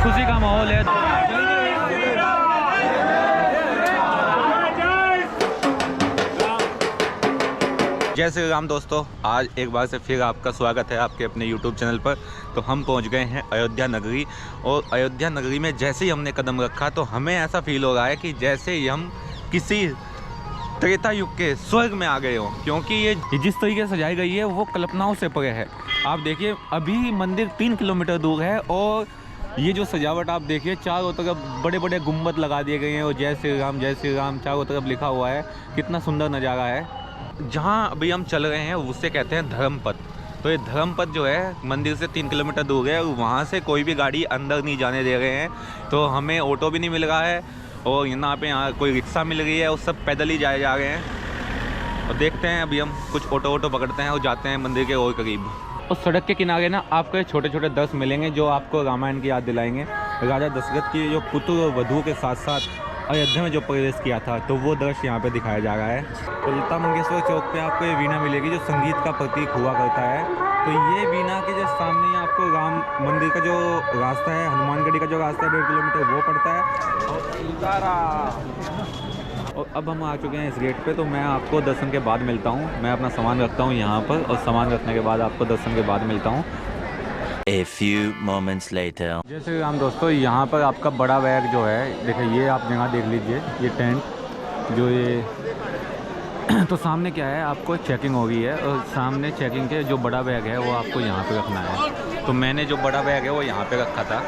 खुशी का माहौल है। जय श्री राम दोस्तों, आज एक बार से फिर आपका स्वागत है आपके अपने YouTube चैनल पर। तो हम पहुंच गए हैं अयोध्या नगरी, और अयोध्या नगरी में जैसे ही हमने कदम रखा तो हमें ऐसा फील हो रहा है कि जैसे ही हम किसी त्रेता युग के स्वर्ग में आ गए हों, क्योंकि ये जिस तरीके से सजाई गई है वो कल्पनाओं से परे है। आप देखिए, अभी मंदिर 3 किलोमीटर दूर है और ये जो सजावट आप देखिए, चारों तरफ बड़े बड़े गुंबद लगा दिए गए हैं और जय श्री राम चारों तरफ लिखा हुआ है। कितना सुंदर नज़ारा है। जहाँ अभी हम चल रहे हैं उससे कहते हैं धर्मपथ। तो ये धर्मपथ जो है मंदिर से 3 किलोमीटर दूर है और वहाँ से कोई भी गाड़ी अंदर नहीं जाने दे रहे हैं। तो हमें ऑटो भी नहीं मिल रहा है और यहाँ कोई रिक्शा मिल रही है और सब पैदल ही जाए जा रहे हैं। और देखते हैं, अभी हम कुछ ऑटो पकड़ते हैं और जाते हैं मंदिर के और करीब। और सड़क के किनारे ना आपको छोटे छोटे दृश्य मिलेंगे जो आपको रामायण की याद दिलाएंगे। राजा दशरथ की जो पुत्र और वधू के साथ साथ अयोध्या में जो प्रवेश किया था, तो वो दृश्य यहाँ पे दिखाया जा रहा है। तो लता मंगेशकर चौक पे आपको ये वीणा मिलेगी जो संगीत का प्रतीक हुआ करता है। तो ये वीणा के जस्ट सामने ही आपको राम मंदिर का जो रास्ता है, हनुमानगढ़ी का जो रास्ता है 1.5 किलोमीटर, वो पड़ता है। और अब हम आ चुके हैं इस गेट पे। तो मैं आपको दर्शन के बाद मिलता हूँ। मैं अपना सामान रखता हूँ यहाँ पर और सामान रखने के बाद आपको दर्शन के बाद मिलता हूँ। A few moments later. जय श्री राम दोस्तों, यहाँ पर आपका बड़ा बैग जो है, देखिए ये आप जगह देख लीजिए, ये टेंट जो ये तो सामने क्या है, आपको चेकिंग हो गई है और सामने चेकिंग के जो बड़ा बैग है वो आपको यहाँ पे रखना है। तो मैंने जो बड़ा बैग है वो यहाँ पे रखा था।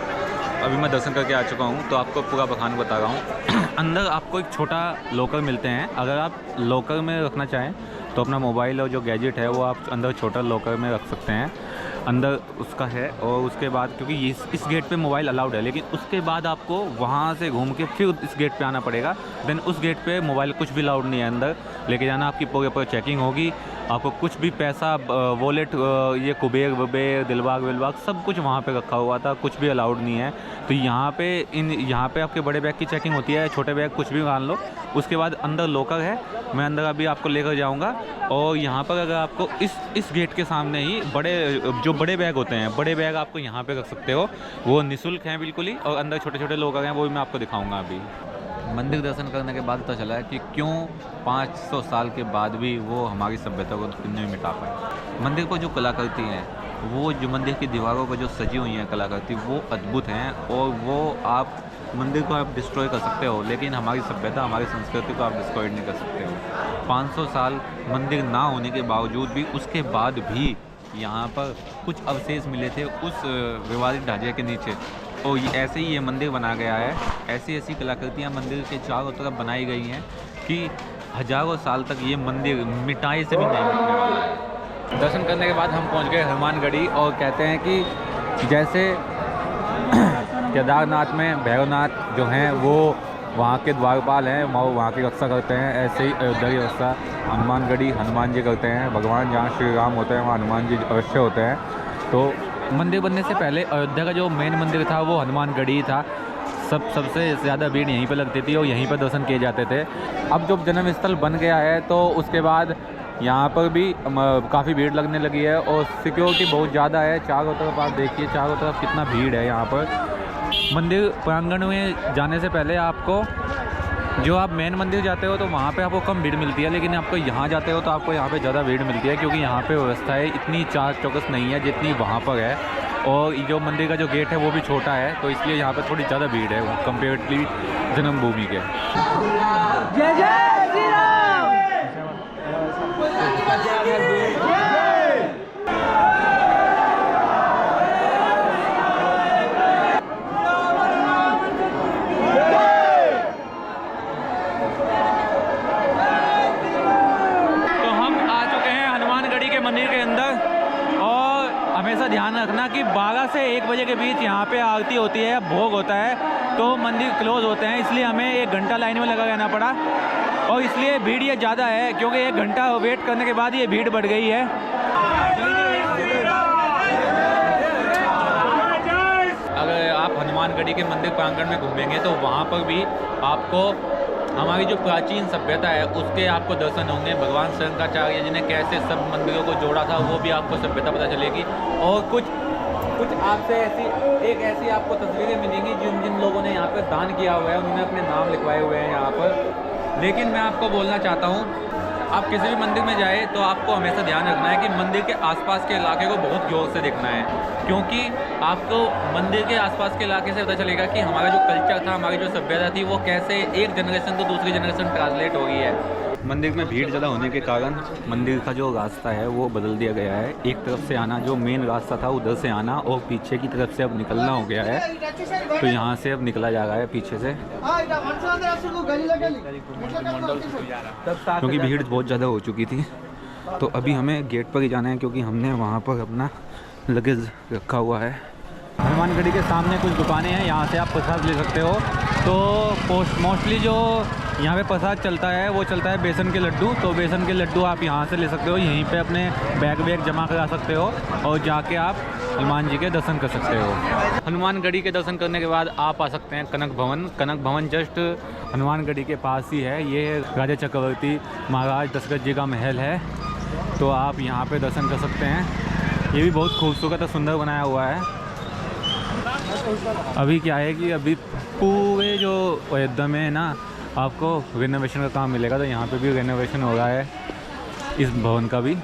अभी मैं दर्शन करके आ चुका हूँ, तो आपको पूरा बखान बता रहा हूँ। अंदर आपको एक छोटा लॉकर मिलते हैं। अगर आप लॉकर में रखना चाहें तो अपना मोबाइल और जो गैजेट है वो आप अंदर छोटा लॉकर में रख सकते हैं, अंदर उसका है। और उसके बाद, क्योंकि इस गेट पे मोबाइल अलाउड है, लेकिन उसके बाद आपको वहाँ से घूम के फिर इस गेट पे आना पड़ेगा। देन उस गेट पे मोबाइल कुछ भी अलाउड नहीं है अंदर लेके जाना। आपकी पूरी चेकिंग होगी। आपको कुछ भी पैसा, वॉलेट, ये कुबेर वुबेर, दिलबाग विलबाग सब कुछ वहाँ पे रखा हुआ था, कुछ भी अलाउड नहीं है। तो यहाँ पे आपके बड़े बैग की चेकिंग होती है, छोटे बैग कुछ भी मान लो। उसके बाद अंदर लॉकर है, मैं अंदर अभी आपको लेकर जाऊँगा। और यहाँ पर अगर आपको इस गेट के सामने ही बड़े बैग होते हैं, बड़े बैग आपको यहाँ पे रख सकते हो, वो निःशुल्क हैं बिल्कुल ही। और अंदर छोटे छोटे लॉकर हैं, वो भी मैं आपको दिखाऊंगा अभी। मंदिर दर्शन करने के बाद पता चला है कि क्यों 500 साल के बाद भी वो हमारी सभ्यता को नहीं मिटा पाए। मंदिर पर जो कलाकृति हैं, वो जो मंदिर की दीवारों पर जो सजी हुई हैं कलाकृति, वो अद्भुत हैं। और वो आप मंदिर को आप डिस्ट्रॉय कर सकते हो, लेकिन हमारी सभ्यता, हमारी संस्कृति को आप डिस्ट्रॉय नहीं कर सकते हो। 500 साल मंदिर ना होने के बावजूद भी, उसके बाद भी यहाँ पर कुछ अवशेष मिले थे उस विवादित ढांचे के नीचे। और ऐसे ही ये मंदिर बना गया है। ऐसी कलाकृतियाँ मंदिर के चारों तरफ बनाई गई हैं कि हजारों साल तक ये मंदिर मिटाई से भी नहीं मिटने वाला है। दर्शन करने के बाद हम पहुँच गए हनुमानगढ़ी, और कहते हैं कि जैसे केदारनाथ में भैरवनाथ जो हैं वो वहाँ के द्वारपाल हैं, वहाँ की रक्षा करते हैं, ऐसे ही अयोध्या की रक्षा हनुमानगढ़ी हनुमान जी करते हैं। भगवान जहाँ श्री राम होते हैं वहाँ हनुमान जी अवश्य होते हैं। तो मंदिर बनने से पहले अयोध्या का जो मेन मंदिर था वो हनुमानगढ़ी था। सबसे ज़्यादा भीड़ यहीं पर लगती थी और यहीं पर दर्शन किए जाते थे। अब जो जन्म स्थल बन गया है तो उसके बाद यहाँ पर भी काफ़ी भीड़ लगने लगी है और सिक्योरिटी बहुत ज़्यादा है। चारों तरफ आप देखिए, चारों तरफ कितना भीड़ है यहाँ पर। मंदिर प्रांगण में जाने से पहले आपको, जो आप मेन मंदिर जाते हो तो वहाँ पे आपको कम भीड़ मिलती है, लेकिन आपको यहाँ जाते हो तो आपको यहाँ पे ज़्यादा भीड़ मिलती है, क्योंकि यहाँ पे व्यवस्थाएं इतनी चाक चौकस नहीं है जितनी वहाँ पर है। और जो मंदिर का जो गेट है वो भी छोटा है, तो इसलिए यहाँ पे थोड़ी ज़्यादा भीड़ है कंपेरेटिवली जन्मभूमि के। जय जय श्री राम। हमेशा ध्यान रखना कि 12 से 1 बजे के बीच यहाँ पे आरती होती है, भोग होता है, तो मंदिर क्लोज होते हैं। इसलिए हमें 1 घंटा लाइन में लगा रहना पड़ा और इसलिए भीड़ ये ज़्यादा है, क्योंकि 1 घंटा वेट करने के बाद ये भीड़ बढ़ गई है। अगर आप हनुमानगढ़ी के मंदिर प्रांगण में घूमेंगे तो वहाँ पर भी आपको हमारी जो प्राचीन सभ्यता है उसके आपको दर्शन होंगे। भगवान शंकराचार्य जी ने कैसे सब मंदिरों को जोड़ा था वो भी आपको सभ्यता पता चलेगी। और कुछ कुछ आपसे ऐसी आपको तस्वीरें मिलेंगी जिन जिन लोगों ने यहाँ पर दान किया हुआ है, उन्होंने अपने नाम लिखवाए हुए हैं यहाँ पर। लेकिन मैं आपको बोलना चाहता हूँ, आप किसी भी मंदिर में जाए तो आपको हमेशा ध्यान रखना है कि मंदिर के आसपास के इलाके को बहुत गौर से देखना है, क्योंकि आपको मंदिर के आसपास के इलाके से पता चलेगा कि हमारा जो कल्चर था, हमारी जो सभ्यता थी, वो कैसे एक जनरेशन से दूसरी जनरेशन ट्रांसलेट हो गई है। मंदिर में भीड़ ज़्यादा होने के कारण मंदिर का जो रास्ता है वो बदल दिया गया है। एक तरफ से आना, जो मेन रास्ता था उधर से आना, और पीछे की तरफ से अब निकलना हो गया है। तो यहाँ से अब निकला जा रहा है पीछे से, क्योंकि भीड़ बहुत ज़्यादा हो चुकी थी। तो अभी हमें गेट पर ही जाना है, क्योंकि हमने वहाँ पर अपना लगेज रखा हुआ है। हनुमानगढ़ी के सामने कुछ दुकानें हैं, यहाँ से आप प्रसाद ले सकते हो। तो मोस्टली जो यहाँ पे प्रसाद चलता है वो चलता है बेसन के लड्डू। तो बेसन के लड्डू आप यहाँ से ले सकते हो, यहीं पे अपने बैग जमा करा सकते हो और जाके आप हनुमान जी के दर्शन कर सकते हो। हनुमानगढ़ी के दर्शन करने के बाद आप आ सकते हैं कनक भवन। कनक भवन जस्ट हनुमानगढ़ी के पास ही है। ये राजा चक्रवर्ती महाराज दशरथ जी का महल है, तो आप यहाँ पे दर्शन कर सकते हैं। ये भी बहुत खूबसूरत और सुंदर बनाया हुआ है। अभी क्या है कि अभी पूरे जो अयोध्या में है ना, आपको रेनोवेशन का काम मिलेगा, तो यहाँ पे भी रेनोवेशन हो रहा है इस भवन का भी।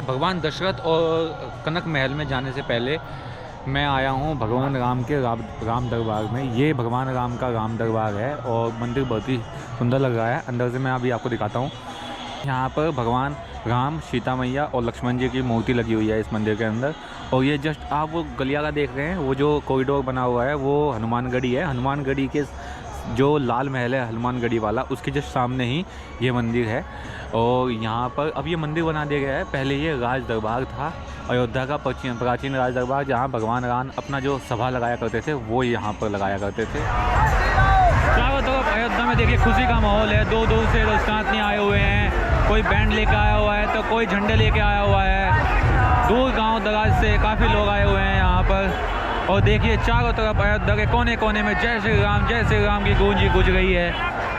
भगवान दशरथ और कनक महल में जाने से पहले मैं आया हूँ भगवान राम के राम दरबार में। ये भगवान राम का राम दरबार है और मंदिर बहुत ही सुंदर लग रहा है। अंदर से मैं अभी आपको दिखाता हूँ। यहाँ पर भगवान राम, सीता मैया और लक्ष्मण जी की मूर्ति लगी हुई है इस मंदिर के अंदर। और ये जस्ट आप वो गलिया का देख रहे हैं, वो जो कॉरिडोर बना हुआ है वो हनुमानगढ़ी है। हनुमानगढ़ी के जो लाल महल है हनुमानगढ़ी वाला, उसके जस्ट सामने ही ये मंदिर है। और यहाँ पर अब ये मंदिर बना दिया गया है। पहले ये राज दरबार था, अयोध्या का प्राचीन राज दरबार, जहाँ भगवान राम अपना जो सभा लगाया करते थे वो यहाँ पर लगाया करते थे। चारों तरफ अयोध्या में देखिए खुशी का माहौल है। दूर दूर से दर्शनार्थी आए हुए हैं, कोई बैंड लेकर आया हुआ है तो कोई झंडे लेके आया हुआ है। दूर गांव दराज से काफ़ी लोग आए हुए हैं यहाँ पर। और देखिए चारों तरफ अयोध्या के कोने कोने में जय श्री राम की गूंज रही है।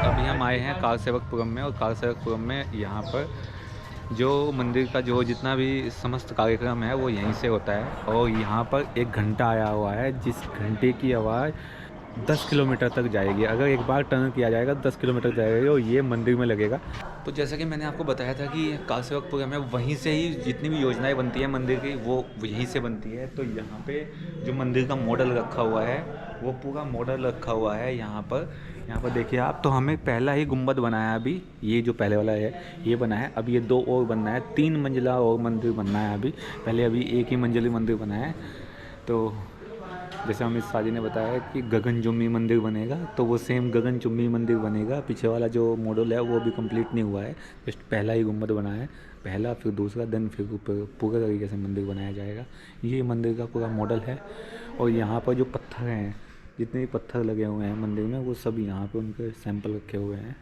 अभी हम आए हैं कारसेवकपुरम में, और कारसेवकपुरम में यहाँ पर जो मंदिर का जो जितना भी समस्त कार्यक्रम है वो यहीं से होता है। और यहाँ पर एक घंटा आया हुआ है, जिस घंटे की आवाज़ 10 किलोमीटर तक जाएगी। अगर एक बार टर्न किया जाएगा 10 किलोमीटर जाएगा, और ये मंदिर में लगेगा। तो जैसा कि मैंने आपको बताया था कि कारसेवकपुरम में वहीं से ही जितनी भी योजनाएं बनती हैं मंदिर की वो यहीं से बनती है। तो यहाँ पे जो मंदिर का मॉडल रखा हुआ है वो पूरा मॉडल रखा हुआ है यहाँ पर देखिए आप। तो हमें पहला ही गुंबद बनाया, अभी ये जो पहले वाला है ये बना है। अब ये 2 और बनना है, 3 मंजिला और मंदिर बनना है। अभी एक ही मंजिली मंदिर बना है। तो जैसे अमित शाह जी ने बताया कि गगनचुंबी मंदिर बनेगा, तो वो सेम गगनचुंबी मंदिर बनेगा। पीछे वाला जो मॉडल है वो भी कंप्लीट नहीं हुआ है, जस्ट पहला ही गुंबद बना है। पहला, फिर दूसरा, देन फिर पूरा तरीके से मंदिर बनाया जाएगा। ये मंदिर का पूरा मॉडल है। और यहाँ पर जो पत्थर हैं, जितने भी पत्थर लगे हुए हैं मंदिर में, वो सब यहाँ पर उनके सैंपल रखे हुए हैं।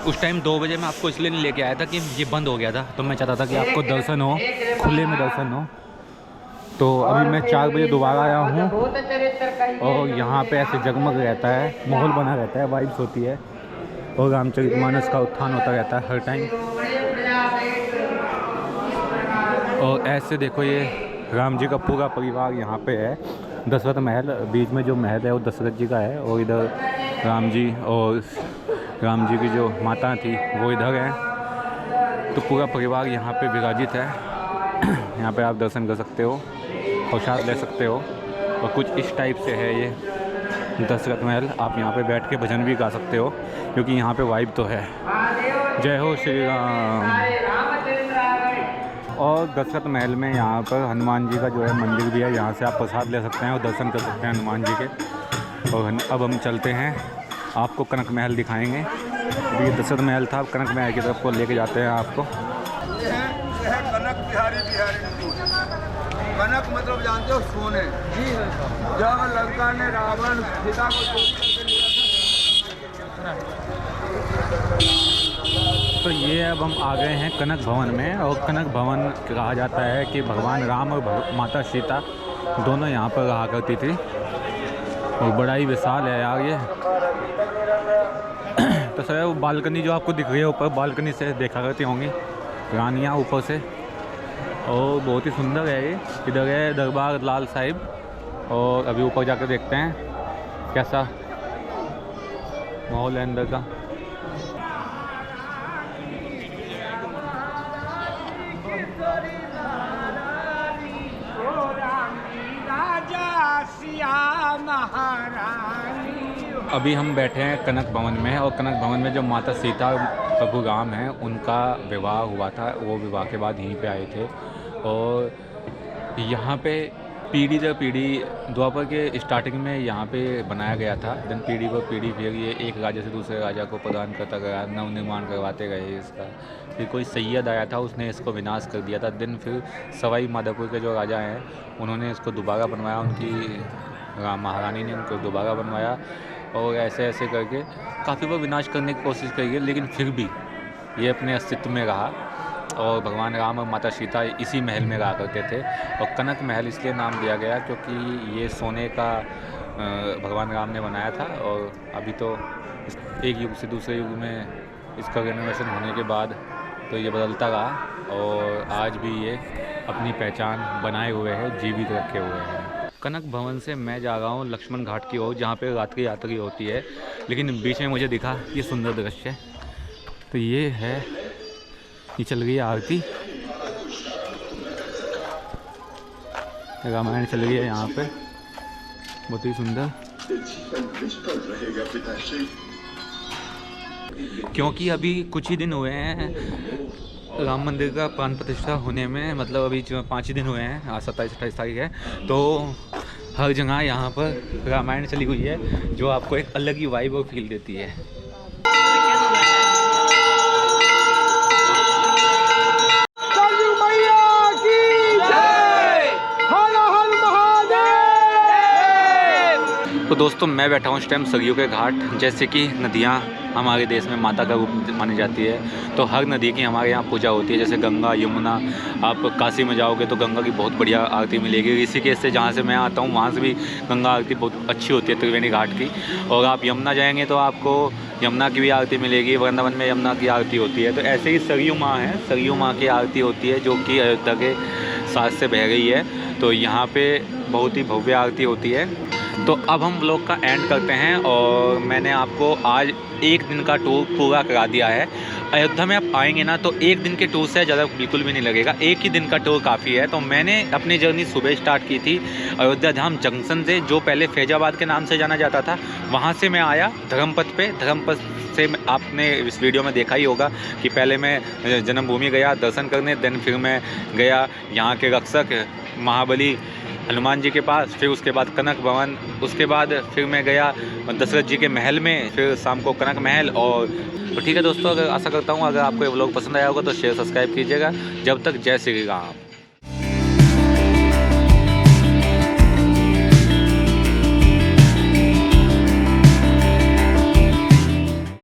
उस टाइम 2 बजे मैं आपको इसलिए नहीं लेके आया था कि ये बंद हो गया था, तो मैं चाहता था कि आपको दर्शन हो, खुले में दर्शन हो। तो अभी मैं 4 बजे दोबारा आया हूँ, और यहाँ पे ऐसे जगमग रहता है, माहौल बना रहता है, वाइब्स होती है, और रामचरितमानस का उत्थान होता रहता है हर टाइम। और ऐसे देखो ये राम जी का पूरा परिवार यहाँ पे है। दशरथ महल, बीच में जो महल है वो दशरथ जी का है, और इधर राम जी और राम जी की जो माता थी वो इधर है। तो पूरा परिवार यहाँ पे विराजित है। यहाँ पे आप दर्शन कर सकते हो, प्रसाद ले सकते हो। और कुछ इस टाइप से है ये दशरथ महल। आप यहाँ पे बैठ के भजन भी गा सकते हो, क्योंकि यहाँ पे वाइब तो है। जय हो श्री राम। और दशरथ महल में यहाँ पर हनुमान जी का जो है मंदिर भी है, यहाँ से आप प्रसाद ले सकते हैं और दर्शन कर सकते हैं हनुमान जी के। और अब हम चलते हैं, आपको कनक महल दिखाएंगे। ये दशरथ महल था, कनक महल की तरफ को लेके जाते हैं आपको। कनक बिहारी कनक मतलब जानते हो सोने। जी जब लंका ने रावण सीता को चोरी करके लिया था। तो ये अब हम आ गए हैं कनक भवन में, और कनक भवन कहा जाता है कि भगवान राम और माता सीता दोनों यहाँ पर रहा करती थी। और बड़ा ही विशाल है यार ये। तो सर वो बालकनी जो आपको दिख रही है ऊपर, बालकनी से देखा करती होंगी रानियाँ ऊपर से। और बहुत ही सुंदर है ये। इधर है दरबार लाल साहिब और अभी ऊपर जाकर देखते हैं कैसा माहौल है अंदर का। अभी हम बैठे हैं कनक भवन में और कनक भवन में जो माता सीता प्रभु राम हैं उनका विवाह हुआ था, वो विवाह के बाद यहीं पे आए थे। और यहाँ पे पीढ़ी दर पीढ़ी द्वापर के स्टार्टिंग में यहाँ पे बनाया गया था। देन पीढ़ी पर पीढ़ी फिर ये एक राजा से दूसरे राजा को प्रदान करता गया, नवनिर्माण करवाते गए इसका। फिर कोई सैयद आया था, उसने इसको विनाश कर दिया था। देन फिर सवाई माधोपुर के जो राजा हैं उन्होंने इसको दोबारा बनवाया, उनकी महारानी ने उनको दोबारा बनवाया और ऐसे ऐसे करके काफ़ी बार विनाश करने की कोशिश करी है, लेकिन फिर भी ये अपने अस्तित्व में रहा। और भगवान राम और माता सीता इसी महल में रहा करते थे। और कनक महल इसलिए नाम दिया गया क्योंकि ये सोने का भगवान राम ने बनाया था। और अभी तो एक युग से दूसरे युग में इसका रेनोवेशन होने के बाद तो ये बदलता रहा और आज भी ये अपनी पहचान बनाए हुए है, जीवित रखे हुए हैं। कनक भवन से मैं जा रहा हूँ लक्ष्मण घाट की ओर, जहाँ पे रात की यात्रा होती है। लेकिन बीच में मुझे दिखा ये सुंदर दृश्य, तो ये है, ये चल रही है आरती, रामायण चल रही है यहाँ पे, बहुत ही सुंदर। क्योंकि अभी कुछ ही दिन हुए हैं राम मंदिर का प्राण प्रतिष्ठा होने में, मतलब अभी 5 ही दिन हुए हैं, आज 27-28 तारीख है। तो हर जगह यहाँ पर रामायण चली हुई है, जो आपको एक अलग ही वाइब और फील देती है। तो दोस्तों मैं बैठा हूँ इस टाइम सरयू के घाट। जैसे कि नदियाँ हमारे देश में माता का रूप मानी जाती है, तो हर नदी की हमारे यहाँ पूजा होती है। जैसे गंगा, यमुना, आप काशी में जाओगे तो गंगा की बहुत बढ़िया आरती मिलेगी। ऋषिकेश से जहाँ से मैं आता हूँ वहाँ से भी गंगा आरती बहुत अच्छी होती है, त्रिवेणी घाट की। और आप यमुना जाएंगे तो आपको यमुना की भी आरती मिलेगी, वृंदावन में यमुना की आरती होती है। तो ऐसे ही सरयू माँ है, सरयू माँ की आरती होती है जो कि अयोध्या के साथ से बह गई है। तो यहाँ पर बहुत ही भव्य आरती होती है। तो अब हम ब्लॉग का एंड करते हैं और मैंने आपको आज एक दिन का टूर पूरा करा दिया है। अयोध्या में आप आएंगे ना तो एक दिन के टूर से ज़्यादा बिल्कुल भी नहीं लगेगा, एक ही दिन का टूर काफ़ी है। तो मैंने अपनी जर्नी सुबह स्टार्ट की थी अयोध्या धाम जंक्शन से, जो पहले फैजाबाद के नाम से जाना जाता था। वहाँ से मैं आया धर्मपथ पे। धर्मपथ से आपने इस वीडियो में देखा ही होगा कि पहले मैं जन्मभूमि गया दर्शन करने, देन फिर मैं गया यहाँ के रक्षक महाबली हनुमान जी के पास, फिर उसके बाद कनक भवन, उसके बाद फिर मैं गया दशरथ जी के महल में, फिर शाम को कनक महल। और तो ठीक है दोस्तों, अगर आशा करता हूँ अगर आपको ये व्लॉग पसंद आया होगा तो शेयर सब्सक्राइब कीजिएगा। जब तक जय श्री राम।